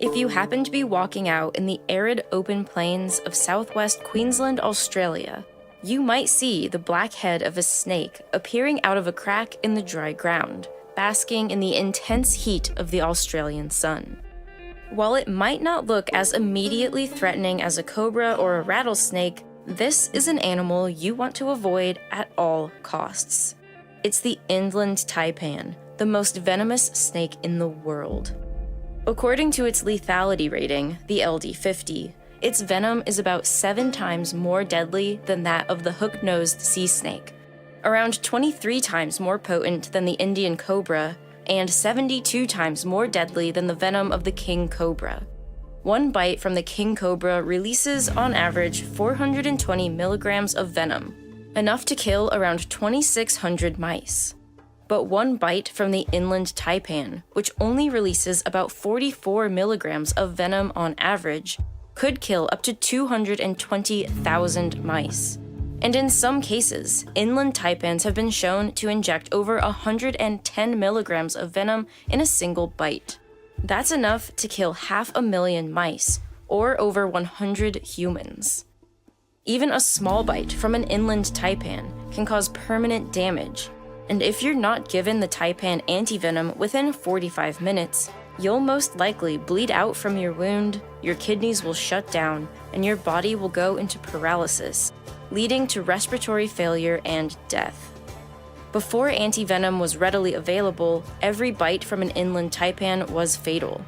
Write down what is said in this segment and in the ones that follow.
If you happen to be walking out in the arid open plains of southwest Queensland, Australia, you might see the black head of a snake appearing out of a crack in the dry ground, basking in the intense heat of the Australian sun. While it might not look as immediately threatening as a cobra or a rattlesnake, this is an animal you want to avoid at all costs. It's the inland taipan, the most venomous snake in the world. According to its lethality rating, the LD50, its venom is about 7 times more deadly than that of the hook-nosed sea snake, around 23 times more potent than the Indian cobra, and 72 times more deadly than the venom of the king cobra. One bite from the king cobra releases, on average, 420 milligrams of venom, enough to kill around 2,600 mice. But one bite from the inland taipan, which only releases about 44 milligrams of venom on average, could kill up to 220,000 mice. And in some cases, inland taipans have been shown to inject over 110 milligrams of venom in a single bite. That's enough to kill 500,000 mice, or over 100 humans. Even a small bite from an inland taipan can cause permanent damage, and if you're not given the taipan antivenom within 45 minutes, you'll most likely bleed out from your wound, your kidneys will shut down, and your body will go into paralysis, leading to respiratory failure and death. Before antivenom was readily available, every bite from an inland taipan was fatal.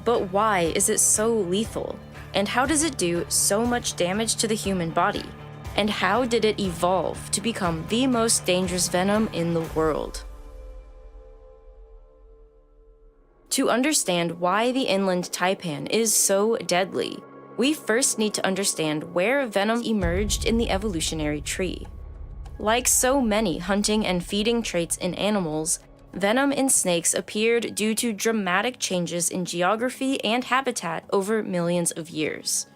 But why is it so lethal? And how does it do so much damage to the human body? And how did it evolve to become the most dangerous venom in the world? To understand why the inland taipan is so deadly, we first need to understand where venom emerged in the evolutionary tree. Like so many hunting and feeding traits in animals, venom in snakes appeared due to dramatic changes in geography and habitat over millions of years.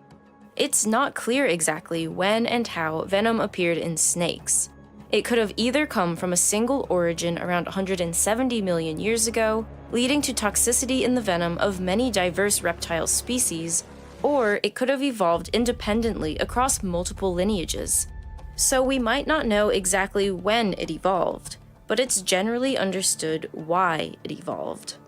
It's not clear exactly when and how venom appeared in snakes. It could have either come from a single origin around 170 million years ago, leading to toxicity in the venom of many diverse reptile species, or it could have evolved independently across multiple lineages. So we might not know exactly when it evolved, but it's generally understood why it evolved.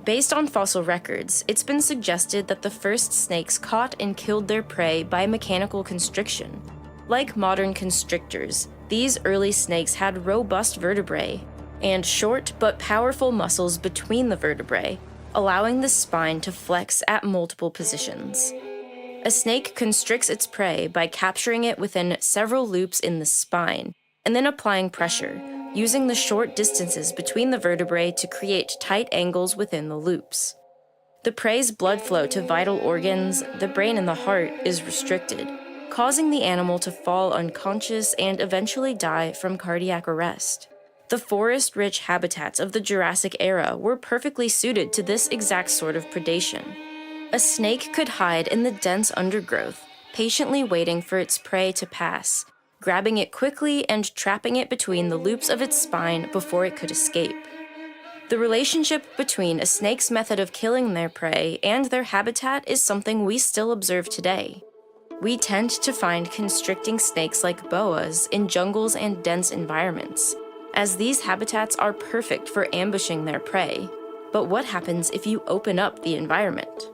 Based on fossil records, it's been suggested that the first snakes caught and killed their prey by mechanical constriction. Like modern constrictors, these early snakes had robust vertebrae and short but powerful muscles between the vertebrae, allowing the spine to flex at multiple positions. A snake constricts its prey by capturing it within several loops in the spine, and then applying pressure, using the short distances between the vertebrae to create tight angles within the loops. The prey's blood flow to vital organs, the brain and the heart, is restricted, causing the animal to fall unconscious and eventually die from cardiac arrest. The forest-rich habitats of the Jurassic era were perfectly suited to this exact sort of predation. A snake could hide in the dense undergrowth, patiently waiting for its prey to pass, grabbing it quickly and trapping it between the loops of its spine before it could escape. The relationship between a snake's method of killing their prey and their habitat is something we still observe today. We tend to find constricting snakes like boas in jungles and dense environments, as these habitats are perfect for ambushing their prey. But what happens if you open up the environment?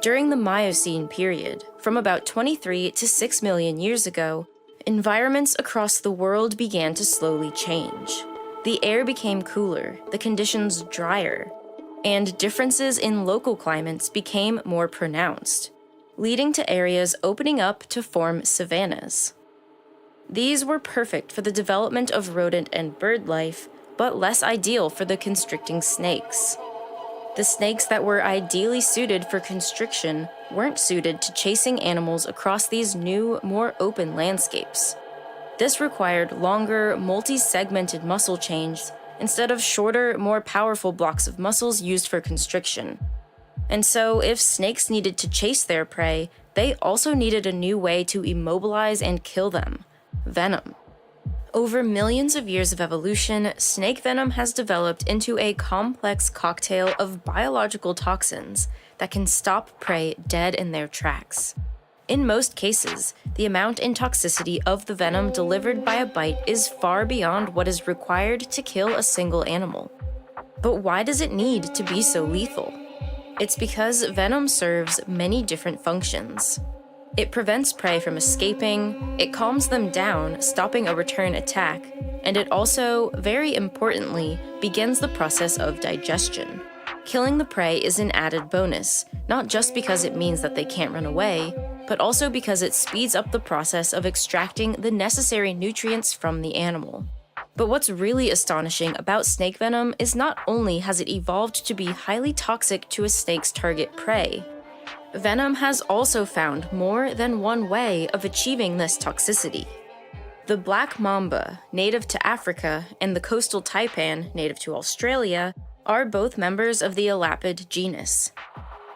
During the Miocene period, from about 23 to 6 million years ago, environments across the world began to slowly change. The air became cooler, the conditions drier, and differences in local climates became more pronounced, leading to areas opening up to form savannas. These were perfect for the development of rodent and bird life, but less ideal for the constricting snakes. The snakes that were ideally suited for constriction weren't suited to chasing animals across these new, more open landscapes. This required longer, multi-segmented muscle chains instead of shorter, more powerful blocks of muscles used for constriction. And so, if snakes needed to chase their prey, they also needed a new way to immobilize and kill them: venom. Over millions of years of evolution, snake venom has developed into a complex cocktail of biological toxins that can stop prey dead in their tracks. In most cases, the amount and toxicity of the venom delivered by a bite is far beyond what is required to kill a single animal. But why does it need to be so lethal? It's because venom serves many different functions. It prevents prey from escaping, it calms them down, stopping a return attack, and it also, very importantly, begins the process of digestion. Killing the prey is an added bonus, not just because it means that they can't run away, but also because it speeds up the process of extracting the necessary nutrients from the animal. But what's really astonishing about snake venom is not only has it evolved to be highly toxic to a snake's target prey, venom has also found more than one way of achieving this toxicity. The black mamba, native to Africa, and the coastal taipan, native to Australia, are both members of the elapid genus.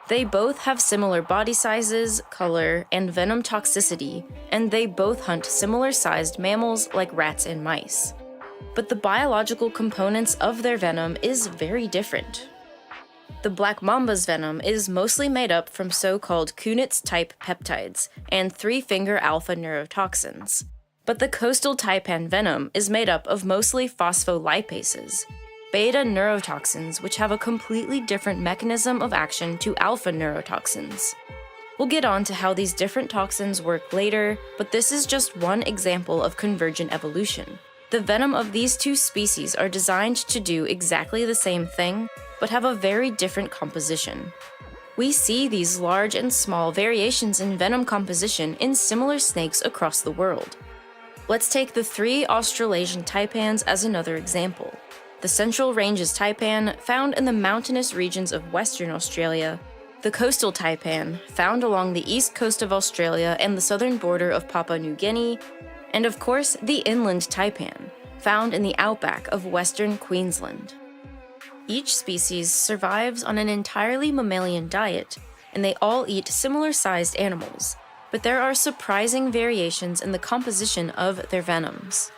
They both have similar body sizes, color, and venom toxicity, and they both hunt similar-sized mammals like rats and mice. But the biological components of their venom is very different. The black mamba's venom is mostly made up from so-called Kunitz-type peptides and three-finger alpha neurotoxins. But the coastal taipan venom is made up of mostly phospholipases, beta neurotoxins which have a completely different mechanism of action to alpha neurotoxins. We'll get on to how these different toxins work later, but this is just one example of convergent evolution. The venom of these two species are designed to do exactly the same thing, but have a very different composition. We see these large and small variations in venom composition in similar snakes across the world. Let's take the three Australasian taipans as another example. The Central Ranges taipan, found in the mountainous regions of Western Australia, the coastal taipan, found along the east coast of Australia and the southern border of Papua New Guinea, and of course the inland taipan, found in the outback of Western Queensland. Each species survives on an entirely mammalian diet, and they all eat similar-sized animals, but there are surprising variations in the composition of their venoms.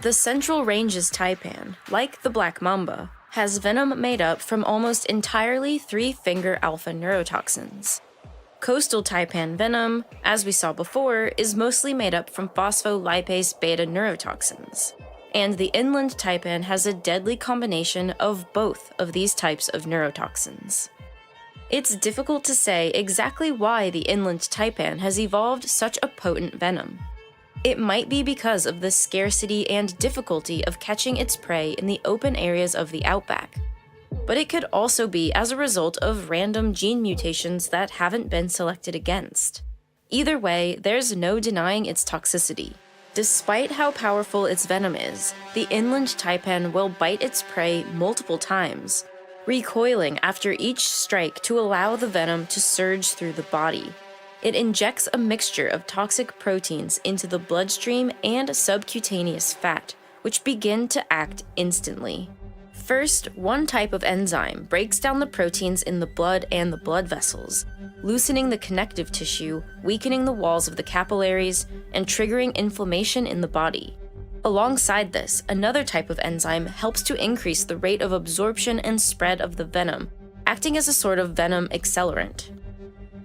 The Central Ranges taipan, like the black mamba, has venom made up from almost entirely three-finger alpha neurotoxins. Coastal taipan venom, as we saw before, is mostly made up from phospholipase beta neurotoxins. And the inland taipan has a deadly combination of both of these types of neurotoxins. It's difficult to say exactly why the inland taipan has evolved such a potent venom. It might be because of the scarcity and difficulty of catching its prey in the open areas of the outback. But it could also be as a result of random gene mutations that haven't been selected against. Either way, there's no denying its toxicity. Despite how powerful its venom is, the inland taipan will bite its prey multiple times, recoiling after each strike to allow the venom to surge through the body. It injects a mixture of toxic proteins into the bloodstream and subcutaneous fat, which begin to act instantly. First, one type of enzyme breaks down the proteins in the blood and the blood vessels, loosening the connective tissue, weakening the walls of the capillaries, and triggering inflammation in the body. Alongside this, another type of enzyme helps to increase the rate of absorption and spread of the venom, acting as a sort of venom accelerant.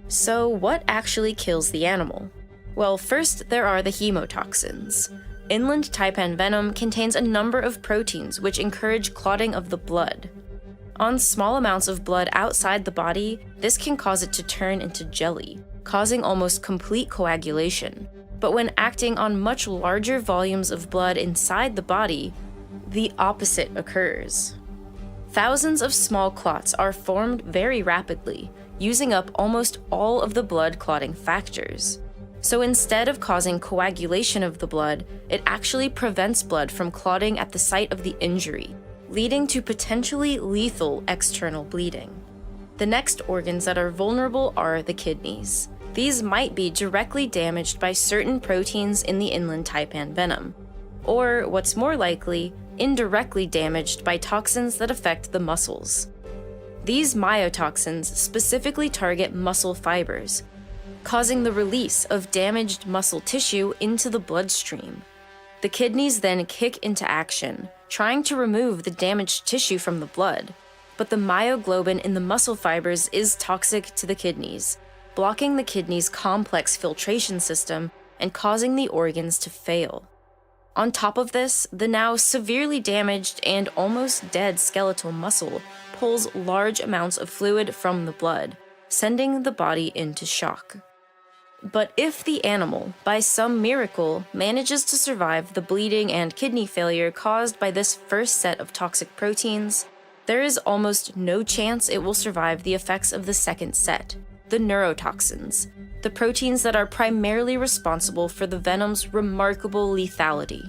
So, what actually kills the animal? Well, first there are the hemotoxins. Inland taipan venom contains a number of proteins which encourage clotting of the blood. On small amounts of blood outside the body, this can cause it to turn into jelly, causing almost complete coagulation. But when acting on much larger volumes of blood inside the body, the opposite occurs. Thousands of small clots are formed very rapidly, using up almost all of the blood clotting factors. So instead of causing coagulation of the blood, it actually prevents blood from clotting at the site of the injury, leading to potentially lethal external bleeding. The next organs that are vulnerable are the kidneys. These might be directly damaged by certain proteins in the inland taipan venom, or what's more likely, indirectly damaged by toxins that affect the muscles. These myotoxins specifically target muscle fibers, causing the release of damaged muscle tissue into the bloodstream. The kidneys then kick into action, trying to remove the damaged tissue from the blood. But the myoglobin in the muscle fibers is toxic to the kidneys, blocking the kidney's complex filtration system and causing the organs to fail. On top of this, the now severely damaged and almost dead skeletal muscle pulls large amounts of fluid from the blood, sending the body into shock. But if the animal, by some miracle, manages to survive the bleeding and kidney failure caused by this first set of toxic proteins, there is almost no chance it will survive the effects of the second set, the neurotoxins, the proteins that are primarily responsible for the venom's remarkable lethality.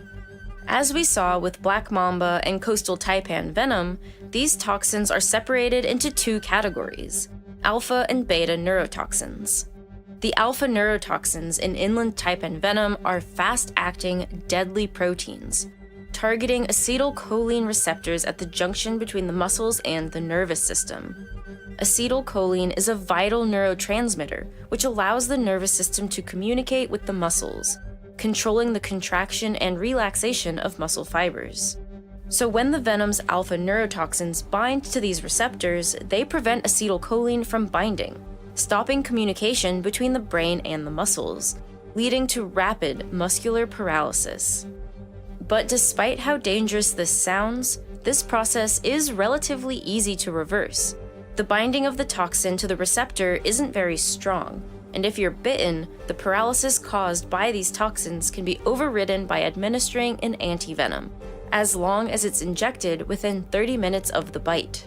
As we saw with black mamba and coastal taipan venom, these toxins are separated into two categories: alpha and beta neurotoxins. The alpha neurotoxins in inland taipan venom are fast-acting, deadly proteins, targeting acetylcholine receptors at the junction between the muscles and the nervous system. Acetylcholine is a vital neurotransmitter, which allows the nervous system to communicate with the muscles, controlling the contraction and relaxation of muscle fibers. So when the venom's alpha neurotoxins bind to these receptors, they prevent acetylcholine from binding, stopping communication between the brain and the muscles, leading to rapid muscular paralysis. But despite how dangerous this sounds, this process is relatively easy to reverse. The binding of the toxin to the receptor isn't very strong, and if you're bitten, the paralysis caused by these toxins can be overridden by administering an antivenom, as long as it's injected within 30 minutes of the bite.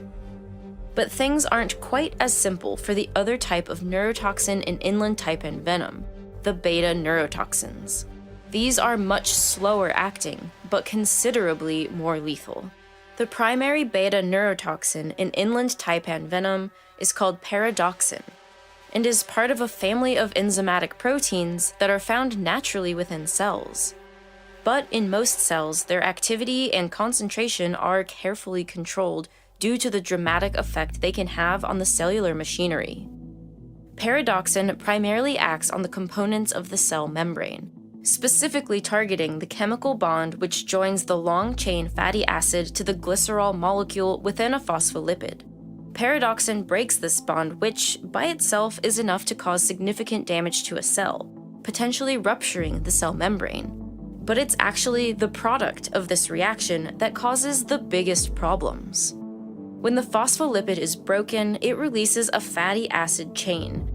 But things aren't quite as simple for the other type of neurotoxin in inland taipan venom, the beta neurotoxins. These are much slower acting, but considerably more lethal. The primary beta neurotoxin in inland taipan venom is called paradoxin, and is part of a family of enzymatic proteins that are found naturally within cells. But in most cells, their activity and concentration are carefully controlled due to the dramatic effect they can have on the cellular machinery. Paradoxin primarily acts on the components of the cell membrane, specifically targeting the chemical bond which joins the long-chain fatty acid to the glycerol molecule within a phospholipid. Paradoxin breaks this bond, which, by itself, is enough to cause significant damage to a cell, potentially rupturing the cell membrane. But it's actually the product of this reaction that causes the biggest problems. When the phospholipid is broken, it releases a fatty acid chain,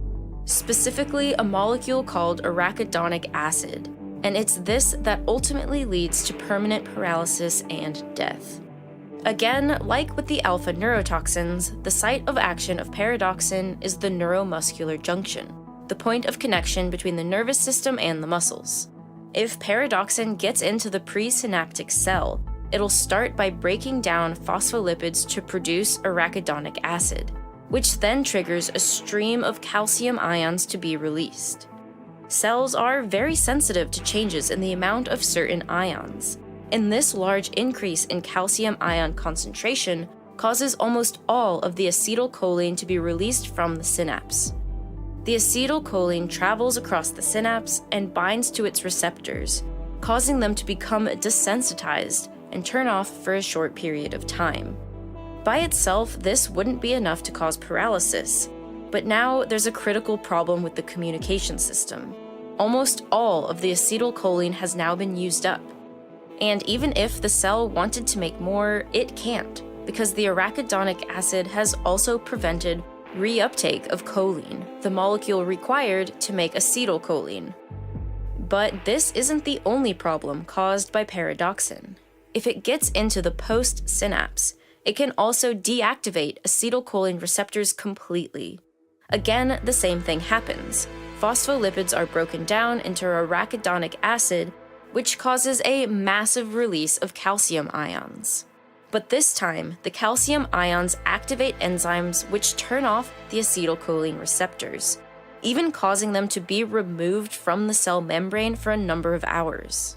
specifically a molecule called arachidonic acid, and it's this that ultimately leads to permanent paralysis and death. Again, like with the alpha neurotoxins, the site of action of paradoxin is the neuromuscular junction, the point of connection between the nervous system and the muscles. If paradoxin gets into the presynaptic cell, it'll start by breaking down phospholipids to produce arachidonic acid, which then triggers a stream of calcium ions to be released. Cells are very sensitive to changes in the amount of certain ions, and this large increase in calcium ion concentration causes almost all of the acetylcholine to be released from the synapse. The acetylcholine travels across the synapse and binds to its receptors, causing them to become desensitized and turn off for a short period of time. By itself, this wouldn't be enough to cause paralysis, but now there's a critical problem with the communication system. Almost all of the acetylcholine has now been used up, and even if the cell wanted to make more, it can't, because the arachidonic acid has also prevented reuptake of choline, the molecule required to make acetylcholine. But this isn't the only problem caused by paradoxin. If it gets into the post-synapse, it can also deactivate acetylcholine receptors completely. Again, the same thing happens. Phospholipids are broken down into arachidonic acid, which causes a massive release of calcium ions. But this time, the calcium ions activate enzymes which turn off the acetylcholine receptors, even causing them to be removed from the cell membrane for a number of hours.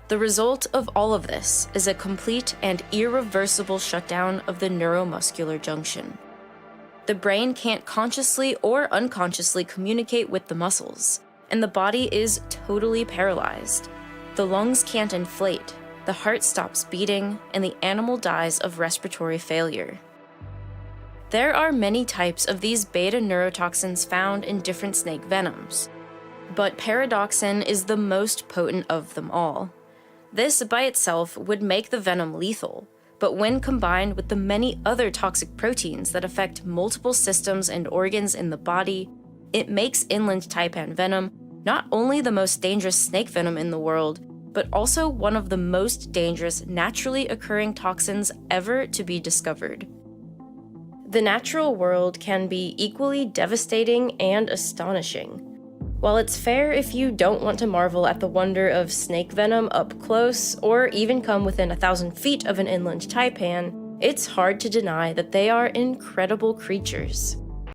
The result of all of this is a complete and irreversible shutdown of the neuromuscular junction. The brain can't consciously or unconsciously communicate with the muscles, and the body is totally paralyzed. The lungs can't inflate, the heart stops beating, and the animal dies of respiratory failure. There are many types of these beta neurotoxins found in different snake venoms, but paradoxin is the most potent of them all. This by itself would make the venom lethal, but when combined with the many other toxic proteins that affect multiple systems and organs in the body, it makes inland taipan venom not only the most dangerous snake venom in the world, but also one of the most dangerous naturally occurring toxins ever to be discovered. The natural world can be equally devastating and astonishing. While it's fair if you don't want to marvel at the wonder of snake venom up close, or even come within 1,000 feet of an inland taipan, it's hard to deny that they are incredible creatures.